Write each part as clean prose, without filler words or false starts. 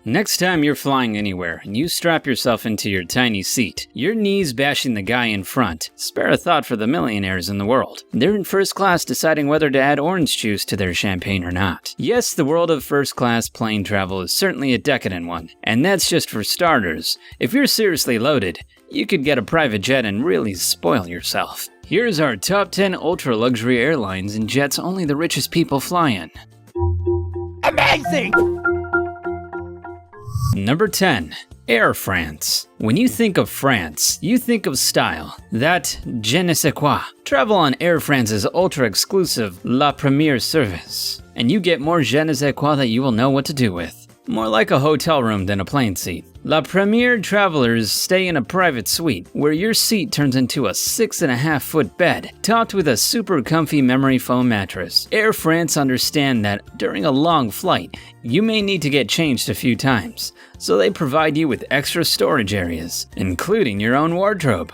Next time you're flying anywhere and you strap yourself into your tiny seat, your knees bashing the guy in front, spare a thought for the millionaires in the world. They're in first class deciding whether to add orange juice to their champagne or not. Yes, the world of first class plane travel is certainly a decadent one, and that's just for starters. If you're seriously loaded, you could get a private jet and really spoil yourself. Here's our top 10 ultra-luxury airlines and jets only the richest people fly in. Amazing! Number 10. Air France. When you think of France, you think of style. That je ne sais quoi. Travel on Air France's ultra-exclusive La Première service, and you get more je ne sais quoi that you will know what to do with. More like a hotel room than a plane seat. La Première travelers stay in a private suite, where your seat turns into a 6.5-foot bed, topped with a super comfy memory foam mattress. Air France understand that during a long flight, you may need to get changed a few times, so they provide you with extra storage areas, including your own wardrobe.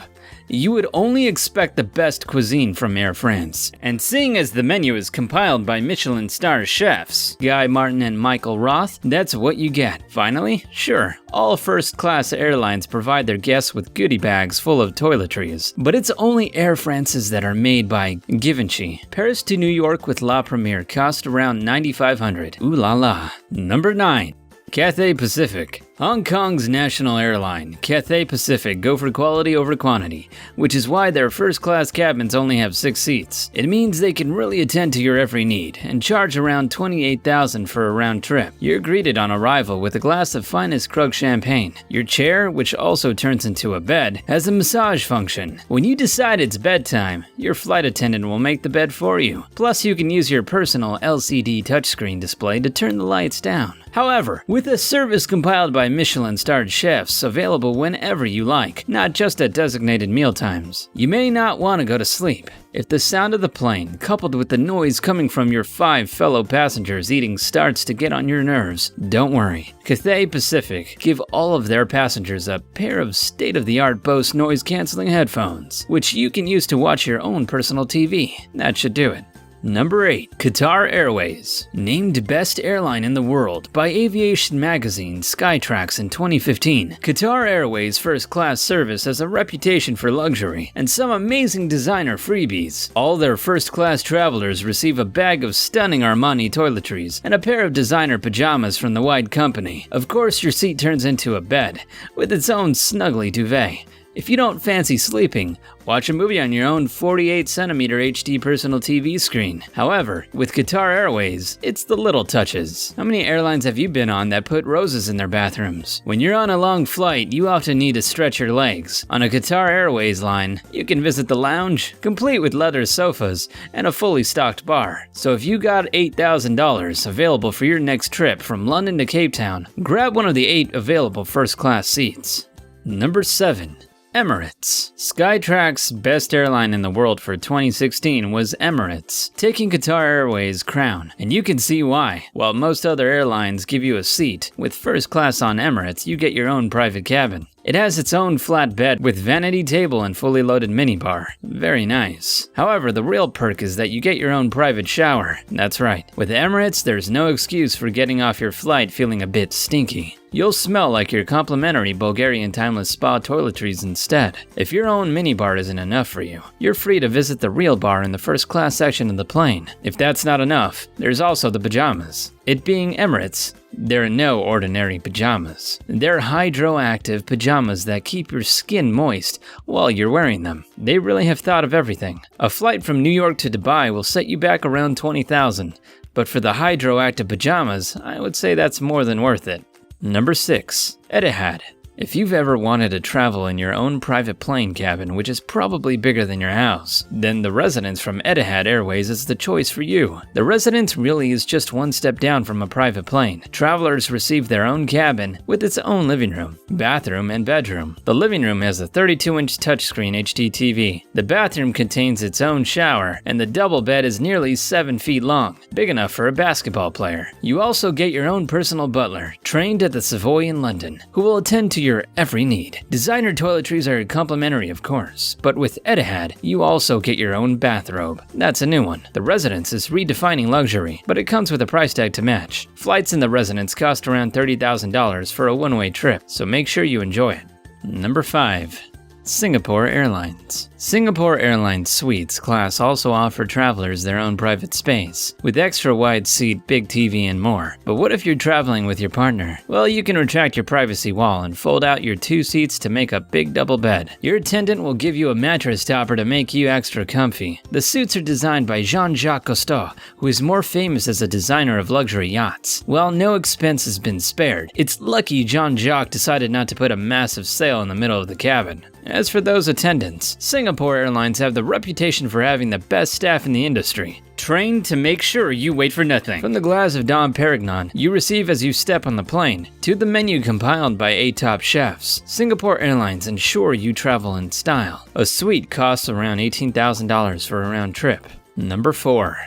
You would only expect the best cuisine from Air France. And seeing as the menu is compiled by Michelin star chefs, Guy Martin and Michael Roth, that's what you get. Finally, sure, all first-class airlines provide their guests with goodie bags full of toiletries, but it's only Air France's that are made by Givenchy. Paris to New York with La Première cost around $9,500. Ooh la la. Number 9. Cathay Pacific. Hong Kong's national airline, Cathay Pacific, go for quality over quantity, which is why their first-class cabins only have 6 seats. It means they can really attend to your every need and charge around $28,000 for a round trip. You're greeted on arrival with a glass of finest Krug champagne. Your chair, which also turns into a bed, has a massage function. When you decide it's bedtime, your flight attendant will make the bed for you. Plus, you can use your personal LCD touchscreen display to turn the lights down. However, with a service compiled by Michelin-starred chefs available whenever you like, not just at designated mealtimes, you may not want to go to sleep. If the sound of the plane, coupled with the noise coming from your 5 fellow passengers eating, starts to get on your nerves, don't worry. Cathay Pacific give all of their passengers a pair of state-of-the-art Bose noise-canceling headphones, which you can use to watch your own personal TV. That should do it. Number 8. Qatar Airways. Named Best Airline in the World by aviation magazine Skytrax in 2015, Qatar Airways' first-class service has a reputation for luxury and some amazing designer freebies. All their first-class travelers receive a bag of stunning Armani toiletries and a pair of designer pajamas from the wide company. Of course, your seat turns into a bed with its own snuggly duvet. If you don't fancy sleeping, watch a movie on your own 48cm HD personal TV screen. However, with Qatar Airways, it's the little touches. How many airlines have you been on that put roses in their bathrooms? When you're on a long flight, you often need to stretch your legs. On a Qatar Airways line, you can visit the lounge, complete with leather sofas and a fully stocked bar. So if you got $8,000 available for your next trip from London to Cape Town, grab one of the 8 available first-class seats. Number 7. Emirates. Skytrax's best airline in the world for 2016 was Emirates, taking Qatar Airways' crown, and you can see why. While most other airlines give you a seat, with first class on Emirates you get your own private cabin. It has its own flat bed with vanity table and fully loaded minibar. Very nice. However, the real perk is that you get your own private shower. That's right. With Emirates, there's no excuse for getting off your flight feeling a bit stinky. You'll smell like your complimentary Bulgarian timeless spa toiletries instead. If your own minibar isn't enough for you, you're free to visit the real bar in the first class section of the plane. If that's not enough, there's also the pajamas. It being Emirates, they're no ordinary pajamas. They're hydroactive pajamas that keep your skin moist while you're wearing them. They really have thought of everything. A flight from New York to Dubai will set you back around $20,000, but for the hydroactive pajamas, I would say that's more than worth it. Number 6. Etihad. If you've ever wanted to travel in your own private plane cabin, which is probably bigger than your house, then the Residence from Etihad Airways is the choice for you. The Residence really is just one step down from a private plane. Travelers receive their own cabin with its own living room, bathroom, and bedroom. The living room has a 32-inch touchscreen HD TV. The bathroom contains its own shower, and the double bed is nearly 7 feet long, big enough for a basketball player. You also get your own personal butler, trained at the Savoy in London, who will attend to your every need. Designer toiletries are complimentary, of course, but with Etihad, you also get your own bathrobe. That's a new one. The Residence is redefining luxury, but it comes with a price tag to match. Flights in the Residence cost around $30,000 for a one-way trip, so make sure you enjoy it. Number 5. Singapore Airlines. Singapore Airlines Suites class also offer travelers their own private space, with extra wide seat, big TV, and more. But what if you're traveling with your partner? Well, you can retract your privacy wall and fold out your 2 seats to make a big double bed. Your attendant will give you a mattress topper to make you extra comfy. The suites are designed by Jean-Jacques Cousteau, who is more famous as a designer of luxury yachts. While no expense has been spared, it's lucky Jean-Jacques decided not to put a massive sail in the middle of the cabin. As for those attendants, Singapore Airlines have the reputation for having the best staff in the industry, trained to make sure you wait for nothing. From the glass of Dom Perignon you receive as you step on the plane, to the menu compiled by 8 top chefs, Singapore Airlines ensure you travel in style. A suite costs around $18,000 for a round trip. Number 4.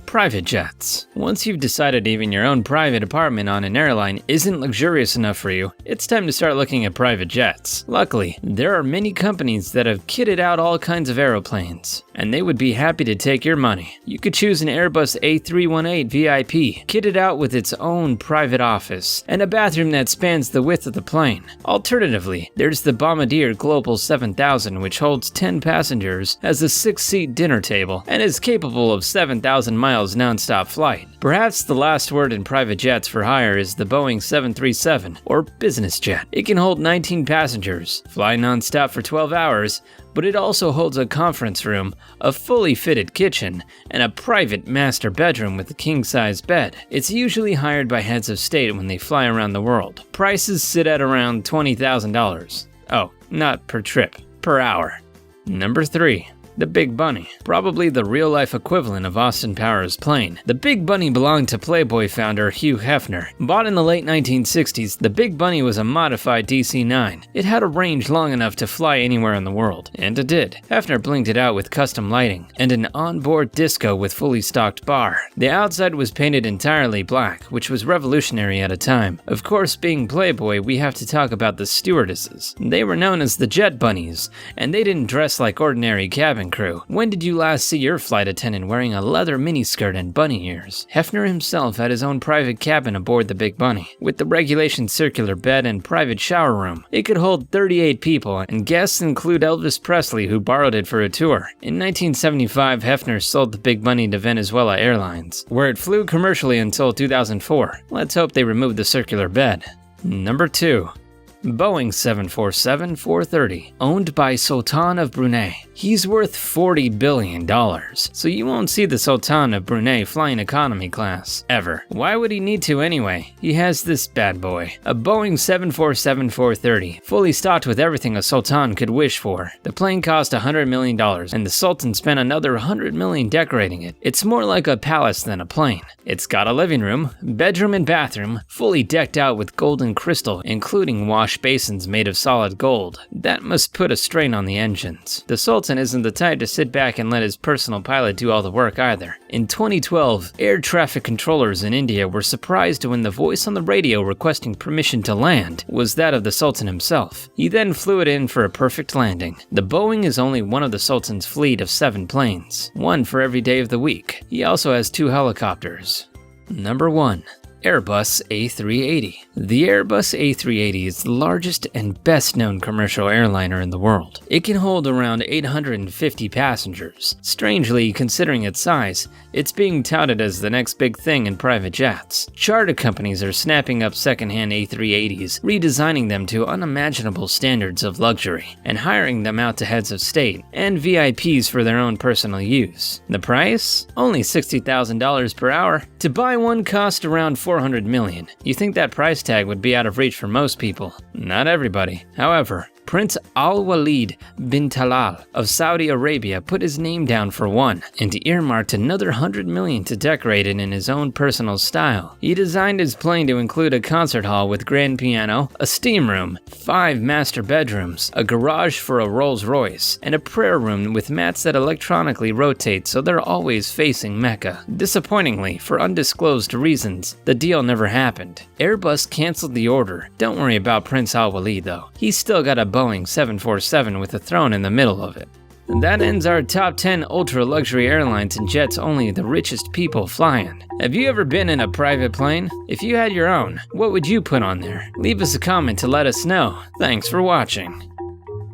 Private jets. Once you've decided even your own private apartment on an airline isn't luxurious enough for you, it's time to start looking at private jets. Luckily, there are many companies that have kitted out all kinds of aeroplanes, and they would be happy to take your money. You could choose an Airbus A318 VIP, kitted out with its own private office, and a bathroom that spans the width of the plane. Alternatively, there's the Bombardier Global 7000, which holds 10 passengers, has a 6-seat dinner table, and is capable of 7,000 miles non-stop flight. Perhaps the last word in private jets for hire is the Boeing 737, or business jet. It can hold 19 passengers, fly non-stop for 12 hours, but it also holds a conference room, a fully fitted kitchen, and a private master bedroom with a king-size bed. It's usually hired by heads of state when they fly around the world. Prices sit at around $20,000. Oh, not per trip, per hour. Number 3. The Big Bunny, probably the real-life equivalent of Austin Powers' plane. The Big Bunny belonged to Playboy founder Hugh Hefner. Bought in the late 1960s, the Big Bunny was a modified DC-9. It had a range long enough to fly anywhere in the world, and it did. Hefner blinged it out with custom lighting, and an onboard disco with fully stocked bar. The outside was painted entirely black, which was revolutionary at a time. Of course, being Playboy, we have to talk about the stewardesses. They were known as the Jet Bunnies, and they didn't dress like ordinary cabin crew. When did you last see your flight attendant wearing a leather miniskirt and bunny ears? Hefner himself had his own private cabin aboard the Big Bunny, with the regulation circular bed and private shower room. It could hold 38 people, and guests include Elvis Presley, who borrowed it for a tour. In 1975, Hefner sold the Big Bunny to Venezuela Airlines, where it flew commercially until 2004. Let's hope they removed the circular bed. Number 2. Boeing 747-430, owned by Sultan of Brunei. He's worth $40 billion, so you won't see the Sultan of Brunei flying economy class, ever. Why would he need to anyway? He has this bad boy, a Boeing 747-430, fully stocked with everything a Sultan could wish for. The plane cost $100 million, and the Sultan spent another $100 million decorating it. It's more like a palace than a plane. It's got a living room, bedroom, and bathroom, fully decked out with gold and crystal, including wash basins made of solid gold. That must put a strain on the engines. The Sultan isn't the type to sit back and let his personal pilot do all the work either. In 2012, air traffic controllers in India were surprised when the voice on the radio requesting permission to land was that of the Sultan himself. He then flew it in for a perfect landing. The Boeing is only one of the Sultan's fleet of 7 planes, one for every day of the week. He also has 2 helicopters. Number 1. Airbus A380. The Airbus A380 is the largest and best-known commercial airliner in the world. It can hold around 850 passengers. Strangely, considering its size, it's being touted as the next big thing in private jets. Charter companies are snapping up second-hand A380s, redesigning them to unimaginable standards of luxury, and hiring them out to heads of state and VIPs for their own personal use. The price? Only $60,000 per hour. To buy one cost around $400 million. You think that price tag would be out of reach for most people? Not everybody. However, Prince Al-Walid bin Talal of Saudi Arabia put his name down for one, and he earmarked another $100 million to decorate it in his own personal style. He designed his plane to include a concert hall with grand piano, a steam room, 5 master bedrooms, a garage for a Rolls Royce, and a prayer room with mats that electronically rotate so they're always facing Mecca. Disappointingly, for undisclosed reasons, the deal never happened. Airbus canceled the order. Don't worry about Prince Al-Walid though. He's still got a Boeing 747 with a throne in the middle of it. And that ends our top 10 ultra-luxury airlines and jets only the richest people fly in. Have you ever been in a private plane? If you had your own, what would you put on there? Leave us a comment to let us know. Thanks for watching.